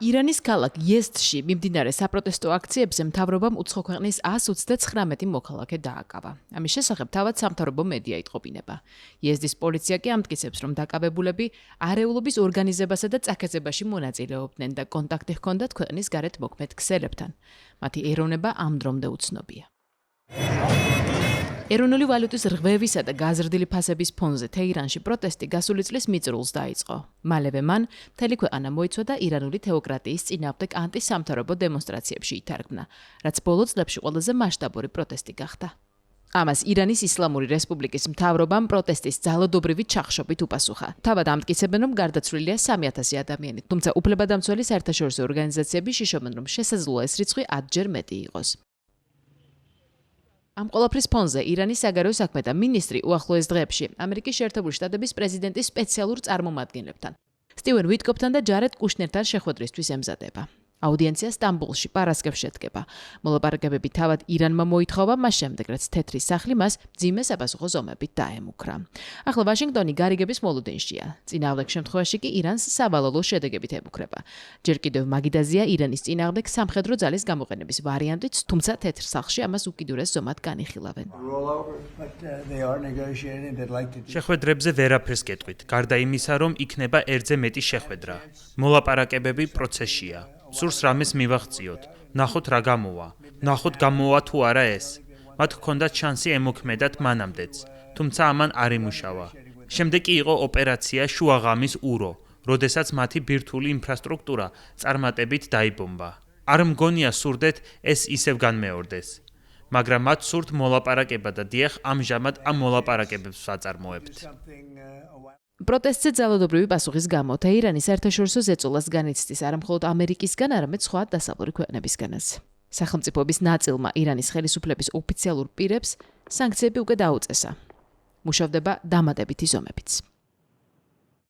ირანის ქალაქ იეზდში მიმდინარე საპროტესტო აქციებზე მთავრობამ უცხო ქვეყნის 129 მოქალაქე დააკავა. ამის შესახებ თავად სამთავრობო მედია იტყობინება. იეზდის პოლიცია კი ამტკიცებს, რომ დაკავებულები არეულობის ორგანიზებასა და წაქეზებაში მონაწილეობდნენ და კონტაქტი ჰქონდათ ქვეყნის გარეთ მოქმედ ქსელებთან. მათი ეროვნება ამ დრომდე უცნობია. ეროვნული ვალუტის რღვევისა და გაზრდილი ფასების ფონზე თეირანში პროტესტი გასული წლის მიწურულს დაიწყო. მალევე მან მთელი ქვეყანა მოიცვა და ირანული თეოკრატიის წინააღმდეგ ანტისამთავრობო დემონსტრაციებში ითარგმნა, რაც ბოლო წლებში ყველაზე მასშტაბური პროტესტი გახდა. ამას ირანის ისლამური რესპუბლიკის მთავრობამ პროტესტის ძალადობრივი ჩახშობით უპასუხა. თავად ამტკიცებენ, რომ გარდაცვლილია 3000 ადამიანი, თუმცა უფლებადამცველი საერთაშორისო ორგანიზაციები შიშობენ, რომ შესაძლოა ეს რიცხვი 10-ჯერ მეტი იყოს. ამ ყველაფრის ფონზე ირანის საგარეო საქმეთა მინისტრი უახლოეს დღეებში ამერიკის შეერთებული შტატების პრეზიდენტის სპეციალურ წარმომადგენლებთან, სტივენ ვიტკოფთან და ჯარედ კუშნერთან შეხვედრისთვის ემზადება. აუდიენცია სტამბოლში პარასკევს შედგება. მოლაპარაკებები თავად ირანმა მოითხოვა, მას შემდეგ რაც თეთრი სახლი მას მძიმე საპასუხო ზომებით დაემუქრა. ახლა ვაშინგტონი გარიგების მოლოდინშია. წინააღმდეგ შემთხვევაში კი ირანს სავალალო შედეგებით ემუქრება. ჯერ კიდევ მაგიდაზია ირანის წინააღმდეგ სამხედრო ძალის გამოყენების ვარიანტიც, თუმცა თეთრ სახლში ამას უკიდურეს ზომად განიხილავენ. შეხვედრებზე ვერაფერს გეტყვით, გარდა იმისა, რომ იქნება ერთზე მეტი შეხვედრა. მოლაპარაკებები პროცესშია. სურს რამეს მივახციოთ, ნახოთ რა გამოვა, ნახოთ გამოვა თუ არა ეს. მათ ჰქონდათ შანსი ემოქმედათ მანამდეც, თუმცა ამან არ იმუშავა. შემდეგ კი იყო ოპერაცია შუაღამის ურო, როდესაც მათი ბირთვული ინფრასტრუქტურა წარმატებით დაიბომბა. არ მგონია სურდეთ ეს ისევ განმეორდეს. მაგრამ მათ სურთ მოლაპარაკება და დიახ, ამჟამად ამ მოლაპარაკებებს ვაწარმოებთ. პროტესტზე ძალადობრივი პასუხის გამო თეირანი საერთაშორისო ზეწოლას განიცდის არა მხოლოდ ამერიკისგან, არამედ სხვა დასავლური ქვეყნებისგანაც. სახელმწიფოების ნაწილმა ირანის ხელისუფლების ოფიციალურ პირებს სანქციები უკვე დაუწესა. მუშავდება დამატებითი ზომებიც.